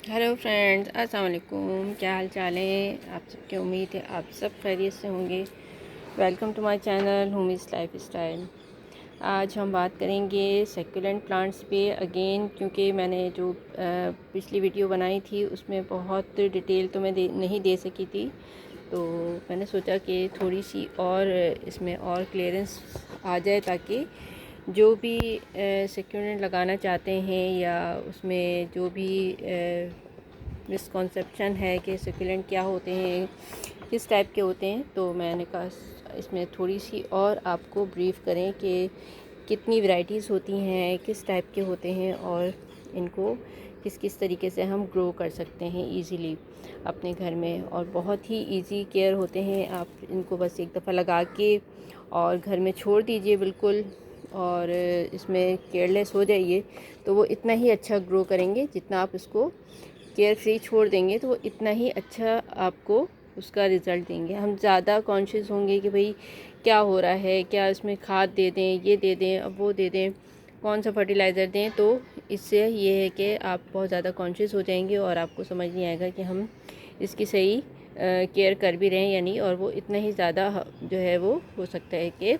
Hello friends, अस्सलाम वालेकुम। क्या हाल चाल है आप सबकी? उम्मीद है आप सब खैरियत से होंगे। Welcome to my channel Humi's lifestyle. आज हम बात करेंगे सेक्युलेंट प्लांट्स पे अगेन, क्योंकि मैंने जो पिछली वीडियो बनाई थी उसमें बहुत डिटेल तो मैं नहीं दे सकी थी, तो मैंने सोचा कि थोड़ी सी और इसमें और क्लियरेंस आ जाए, ताकि जो भी सेक्युलेंट लगाना चाहते हैं या उसमें जो भी मिसकॉन्सेप्शन है कि सेक्युलेंट क्या होते हैं, किस टाइप के होते हैं, तो मैंने कहा इसमें थोड़ी सी और आपको ब्रीफ़ करें कि कितनी वैरायटीज़ होती हैं, किस टाइप के होते हैं और इनको किस किस तरीके से हम ग्रो कर सकते हैं इजीली अपने घर में। और बहुत ही इजी केयर होते हैं। आप इनको बस एक दफ़ा लगा के और घर में छोड़ दीजिए बिल्कुल, और इसमें केयरलेस हो जाइए तो वो इतना ही अच्छा ग्रो करेंगे। जितना आप इसको केयर फ्री छोड़ देंगे तो वो इतना ही अच्छा आपको उसका रिज़ल्ट देंगे। हम ज़्यादा कॉन्शियस होंगे कि भाई क्या हो रहा है, क्या इसमें खाद दे दें, ये दे दें, अब वो दे दें, कौन सा फर्टिलाइज़र दें, तो इससे ये है कि आप बहुत ज़्यादा कॉन्शियस हो जाएंगे और आपको समझ नहीं आएगा कि हम इसकी सही केयर कर भी रहे हैं या नहीं, और वो इतना ही ज़्यादा जो है वो हो सकता है कि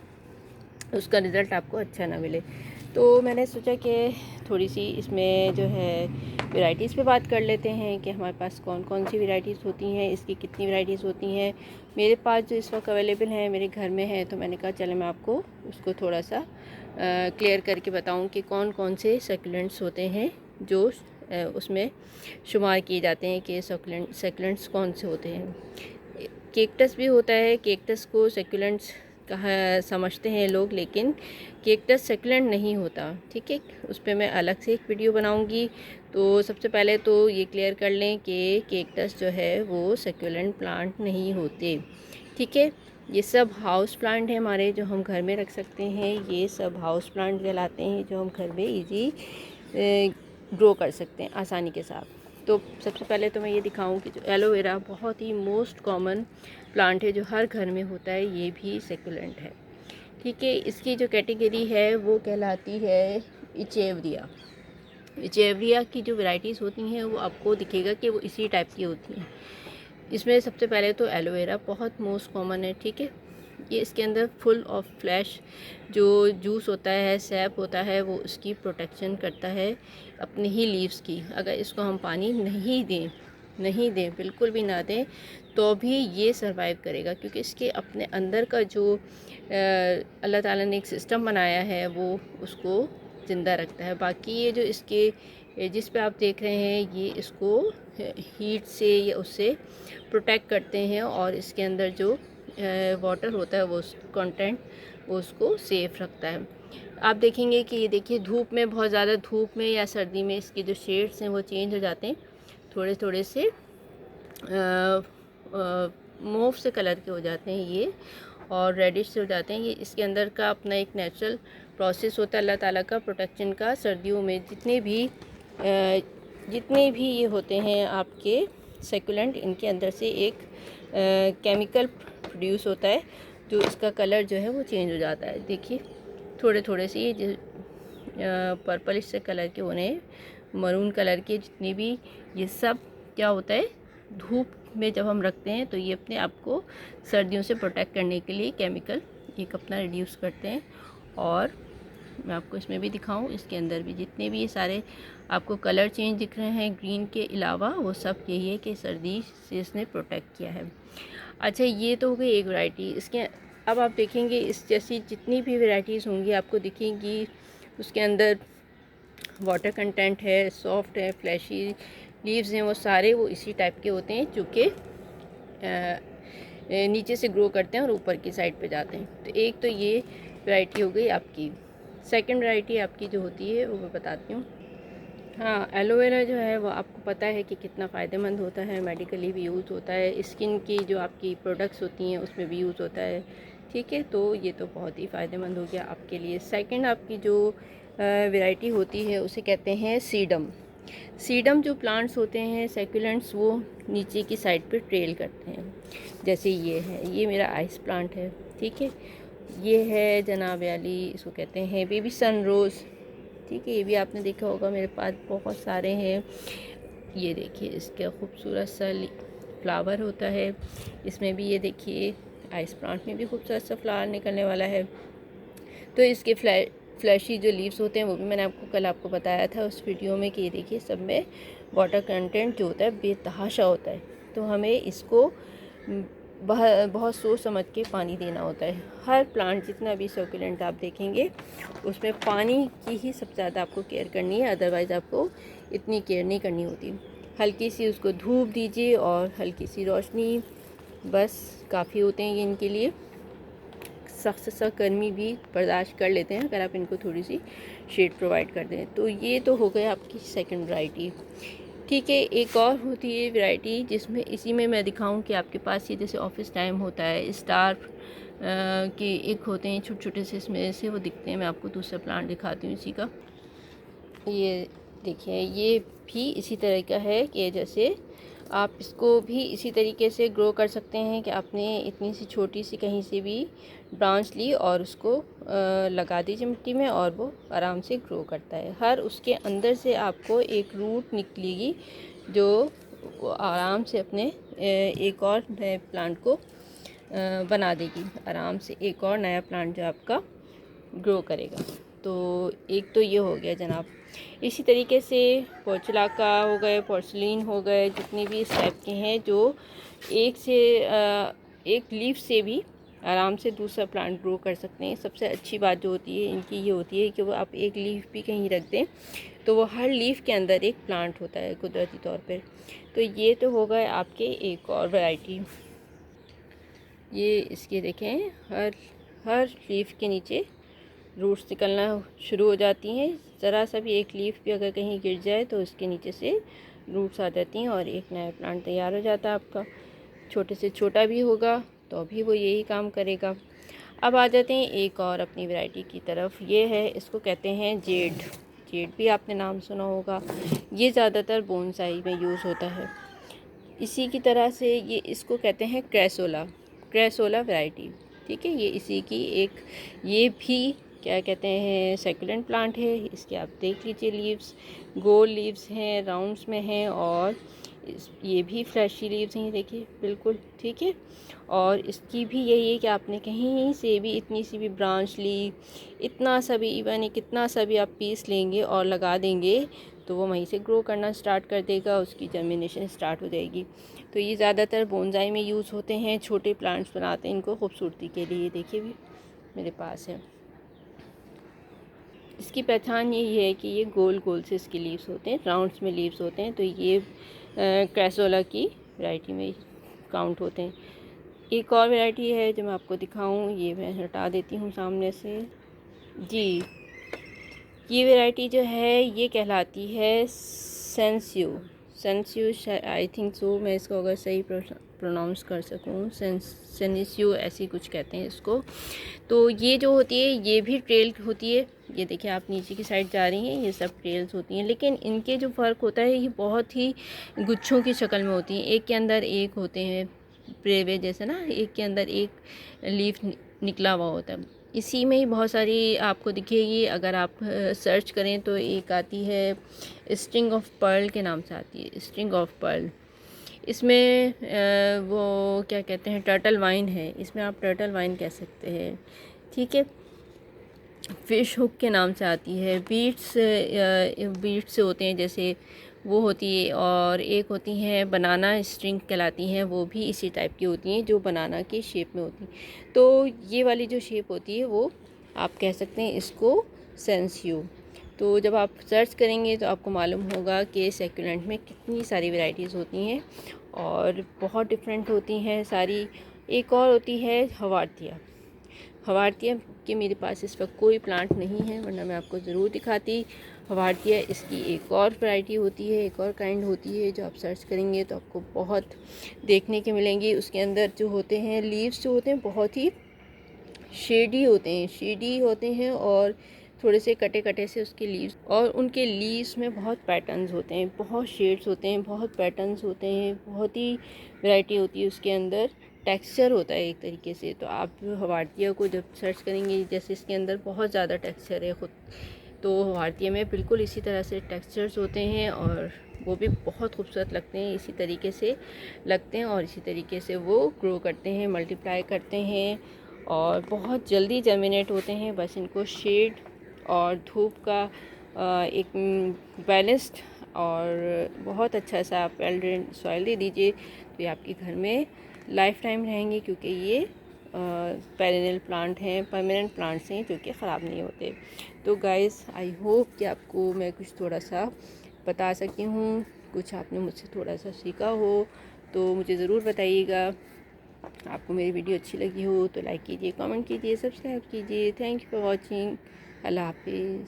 उसका रिज़ल्ट आपको अच्छा ना मिले। तो मैंने सोचा कि थोड़ी सी इसमें जो है वैरायटीज़ पे बात कर लेते हैं कि हमारे पास कौन कौन सी वैरायटीज़ होती हैं, इसकी कितनी वैरायटीज़ होती हैं। मेरे पास जो इस वक्त अवेलेबल हैं मेरे घर में है, तो मैंने कहा चले मैं आपको उसको थोड़ा सा क्लियर करके बताऊं कि कौन कौन से सकुलेंट्स होते हैं जो उसमें शुमार किए जाते हैं कि सकुलेंट्स कौन से होते हैं। केक्टस भी होता है, केक्टस को सेक्युलेंट्स कहा समझते हैं लोग, लेकिन केक्टस सेक्युलेंट नहीं होता। ठीक है, उस पर मैं अलग से एक वीडियो बनाऊंगी। तो सबसे पहले तो ये क्लियर कर लें कि केक्टस जो है वो सेक्युलेंट प्लांट नहीं होते। ठीक है, ये सब हाउस प्लांट है हमारे, जो हम घर में रख सकते हैं। ये सब हाउस प्लांट कहलाते हैं जो हम घर में इजी ग्रो कर सकते हैं आसानी के साथ। तो सबसे पहले तो मैं ये दिखाऊं कि जो एलोवेरा बहुत ही मोस्ट कॉमन प्लांट है जो हर घर में होता है, ये भी सेकुलेंट है। ठीक है, इसकी जो कैटेगरी है वो कहलाती है इचेवरिया। इचेवरिया की जो वैरायटीज़ होती हैं वो आपको दिखेगा कि वो इसी टाइप की होती हैं। इसमें सबसे पहले तो एलोवेरा बहुत मोस्ट कॉमन है। ठीक है, ये इसके अंदर फुल ऑफ फ्लैश जो जूस होता है, सैप होता है, वो उसकी प्रोटेक्शन करता है अपने ही लीव्स की। अगर इसको हम पानी नहीं दें बिल्कुल भी ना दें, तो भी ये सरवाइव करेगा, क्योंकि इसके अपने अंदर का जो अल्लाह ताला ने एक सिस्टम बनाया है वो उसको ज़िंदा रखता है। बाकी ये जो इसके जिस पे आप देख रहे हैं, ये इसको हीट से या उससे प्रोटेक्ट करते हैं, और इसके अंदर जो वाटर होता है वो कंटेंट वो उसको सेफ रखता है। आप देखेंगे कि ये देखिए, धूप में, बहुत ज़्यादा धूप में या सर्दी में इसके जो शेड्स हैं वो चेंज हो जाते हैं, थोड़े थोड़े से मूव से कलर के हो जाते हैं ये, और रेडिश से हो जाते हैं। ये इसके अंदर का अपना एक नेचुरल प्रोसेस होता है अल्लाह ताला का प्रोटेक्शन का। सर्दियों में जितने भी ये होते हैं आपके सेकुलेंट, इनके अंदर से एक केमिकल प्रोड्यूस होता है जो इसका कलर जो है वो चेंज हो जाता है। देखिए, थोड़े थोड़े से ये पर्पलिश से कलर के होने, मरून कलर के जितने भी, ये सब क्या होता है, धूप में जब हम रखते हैं तो ये अपने आप को सर्दियों से प्रोटेक्ट करने के लिए केमिकल एक अपना रिड्यूस करते हैं। और मैं आपको इसमें भी दिखाऊं, इसके अंदर भी जितने भी ये सारे आपको कलर चेंज दिख रहे हैं ग्रीन के अलावा, वो सब यही है कि सर्दी से इसने प्रोटेक्ट किया है। अच्छा, ये तो हो गई एक वैरायटी। इसके अब आप देखेंगे इस जैसी जितनी भी वैरायटीज़ होंगी आपको दिखेंगी, उसके अंदर वाटर कंटेंट है, सॉफ्ट है, फ्लैशी लीव्स हैं, वो सारे वो इसी टाइप के होते हैं जो कि नीचे से ग्रो करते हैं और ऊपर की साइड पे जाते हैं। तो एक तो ये वैरायटी हो गई आपकी। सेकंड वैरायटी आपकी जो होती है वो मैं बताती हूँ। हाँ, एलोवेरा जो है वो आपको पता है कि कितना फ़ायदेमंद होता है, मेडिकली भी यूज़ होता है, स्किन की जो आपकी प्रोडक्ट्स होती हैं उसमें भी यूज़ होता है। ठीक है, तो ये तो बहुत ही फ़ायदेमंद हो गया आपके लिए। सेकंड आपकी जो वैरायटी होती है उसे कहते हैं सीडम। सीडम जो प्लांट्स होते हैं सेक्युलेंट्स, वो नीचे की साइड पे ट्रेल करते हैं। जैसे ये है, ये मेरा आइस प्लांट है। ठीक है, ये है जनाब अली, इसको कहते हैं बेबी सन रोज़। ठीक है, ये भी आपने देखा होगा, मेरे पास बहुत सारे हैं। ये देखिए इसका खूबसूरत सा फ्लावर होता है। इसमें भी ये देखिए आइस प्लांट में भी खूबसूरत सा फ्लावर निकलने वाला है। तो इसके फ्लैशी जो लीव्स होते हैं वो भी मैंने आपको कल बताया था उस वीडियो में कि ये देखिए सब में वाटर कंटेंट जो होता है बेतहाशा होता है। तो हमें इसको बहुत सोच समझ के पानी देना होता है। हर प्लांट जितना भी सक्यूलेंट आप देखेंगे उसमें पानी की ही सबसे ज़्यादा आपको केयर करनी है, अदरवाइज़ आपको इतनी केयर नहीं करनी होती। हल्की सी उसको धूप दीजिए और हल्की सी रोशनी, बस काफ़ी होते हैं ये इनके लिए। सख्त गर्मी भी बर्दाश्त कर लेते हैं अगर आप इनको थोड़ी सी शेड प्रोवाइड कर दें। तो ये तो हो गया आपकी सेकंड वैरायटी। ठीक है, एक और होती है वैरायटी जिसमें इसी में मैं दिखाऊं कि आपके पास ये जैसे ऑफिस टाइम होता है, स्टार के एक होते हैं छोटे छोटे से, इसमें से वो दिखते हैं। मैं आपको दूसरा प्लांट दिखाती हूँ इसी का। ये देखिए ये भी इसी तरह का है कि जैसे आप इसको भी इसी तरीके से ग्रो कर सकते हैं कि आपने इतनी सी छोटी सी कहीं से भी ब्रांच ली और उसको लगा दीजिए मिट्टी में और वो आराम से ग्रो करता है। हर उसके अंदर से आपको एक रूट निकलेगी जो आराम से अपने एक और नए प्लांट को बना देगी। आराम से एक और नया प्लांट जो आपका ग्रो करेगा। तो एक तो ये हो गया जनाब। इसी तरीके से पोर्चुलाका हो गए, पोर्सलिन हो गए, जितने भी इस टाइप के हैं जो एक लीफ से भी आराम से दूसरा प्लांट ग्रो कर सकते हैं। सबसे अच्छी बात जो होती है इनकी ये होती है कि वो आप एक लीफ भी कहीं रख दें तो वो हर लीफ के अंदर एक प्लांट होता है कुदरती तौर पर। तो ये तो हो गए आपके एक और वैरायटी। ये इसके देखें हर लीफ के नीचे रूट्स निकलना शुरू हो जाती हैं। ज़रा सा भी एक लीफ भी अगर कहीं गिर जाए तो उसके नीचे से रूट्स आ जाती हैं और एक नया प्लांट तैयार हो जाता है आपका। छोटे से छोटा भी होगा तो भी वो यही काम करेगा। अब आ जाते हैं एक और अपनी वैरायटी की तरफ। ये है, इसको कहते हैं जेड। जेड भी आपने नाम सुना होगा। ये ज़्यादातर बोनसाई में यूज़ होता है। इसी की तरह से ये इसको कहते हैं क्रेसोला वैरायटी। ठीक है, ये इसी की एक, ये भी क्या कहते हैं सेकुलेंट प्लांट है। इसके आप देख लीजिए लीव्स गोल लीव्स हैं, राउंड्स में हैं और ये भी फ्लैशी लीव्स हैं, देखिए बिल्कुल ठीक है। और इसकी भी यही है कि आपने कहीं से भी इतनी सी भी ब्रांच ली, इतना सा भी इवन कितना सा भी आप पीस लेंगे और लगा देंगे तो वो वहीं से ग्रो करना स्टार्ट कर देगा, उसकी जर्मिनेशन स्टार्ट हो जाएगी। तो ये ज़्यादातर बोनसाई में यूज़ होते हैं, छोटे प्लांट्स बनाते हैं इनको खूबसूरती के लिए। देखिए भी मेरे पास है। इसकी पहचान यही है कि ये गोल गोल से इसके लीव्स होते हैं, राउंड्स में लीव्स होते हैं। तो ये क्रेसोला की वैरायटी में काउंट होते हैं। एक और वैरायटी है जो मैं आपको दिखाऊं, ये मैं हटा देती हूँ सामने से जी। ये वैरायटी जो है ये कहलाती है सेंसियो आई थिंक सो, मैं इसको अगर सही प्रोनाउंस कर सकूँ, सेंसियो ऐसी कुछ कहते हैं इसको। तो ये जो होती है ये भी ट्रेल होती है। ये देखिए आप नीचे की साइड जा रही हैं, ये सब ट्रेल्स होती हैं। लेकिन इनके जो फ़र्क होता है ये बहुत ही गुच्छों की शक्ल में होती हैं। एक के अंदर एक होते हैं ब्रेवे जैसे ना, एक के अंदर एक लीफ निकला हुआ होता है। इसी में ही बहुत सारी आपको दिखेगी। अगर आप सर्च करें तो एक आती है स्ट्रिंग ऑफ पर्ल के नाम से आती है, स्ट्रिंग ऑफ पर्ल। इसमें वो क्या कहते हैं टर्टल वाइन है, इसमें आप टर्टल वाइन कह सकते हैं। ठीक है, फ़िश हुक के नाम से आती है। बीट्स से होते हैं जैसे वो होती है। और एक होती हैं बनाना स्ट्रिंग कहलाती हैं, वो भी इसी टाइप की होती हैं जो बनाना की शेप में होती हैं। तो ये वाली जो शेप होती है वो आप कह सकते हैं इसको सेंसियो। तो जब आप सर्च करेंगे तो आपको मालूम होगा कि सेक्युलेंट में कितनी सारी वैरायटीज़ होती हैं और बहुत डिफरेंट होती हैं सारी। एक और होती है हवार्तिया के मेरे पास इस वक्त कोई प्लांट नहीं है, वरना मैं आपको ज़रूर दिखाती। हवार्तिया इसकी एक और वैरायटी होती है, एक और काइंड होती है जो आप सर्च करेंगे तो आपको बहुत देखने के मिलेंगी। उसके अंदर जो होते हैं लीव्स जो होते हैं बहुत ही शेडी होते हैं और थोड़े से कटे कटे से उसके लीव्स, और उनके लीव्स में बहुत पैटर्न्स होते हैं, बहुत शेड्स होते हैं, बहुत पैटर्न्स होते हैं, बहुत ही वैरायटी होती है उसके अंदर। टेक्सचर होता है एक तरीके से। तो आप हवार्तिया को जब सर्च करेंगे, जैसे इसके अंदर बहुत ज़्यादा टेक्सचर है, खुद तो भारतीय में बिल्कुल इसी तरह से टेक्सचर्स होते हैं और वो भी बहुत खूबसूरत लगते हैं, इसी तरीके से लगते हैं और इसी तरीके से वो ग्रो करते हैं, मल्टीप्लाई करते हैं और बहुत जल्दी जर्मिनेट होते हैं। बस इनको शेड और धूप का एक बैलेंस्ड और बहुत अच्छा सा आप वेल ड्रेन सॉइल दे दीजिए तो ये आपके घर में लाइफ टाइम रहेंगे, क्योंकि ये पेरेनियल प्लांट हैं, परमानेंट प्लांट्स हैं जो कि ख़राब नहीं होते। तो गाइस आई होप कि आपको मैं कुछ थोड़ा सा बता सकी हूँ, कुछ आपने मुझसे थोड़ा सा सीखा हो तो मुझे ज़रूर बताइएगा। आपको मेरी वीडियो अच्छी लगी हो तो लाइक कीजिए, कमेंट कीजिए, सब्सक्राइब कीजिए। Thank you for watching. अल्लाह हाफिज़।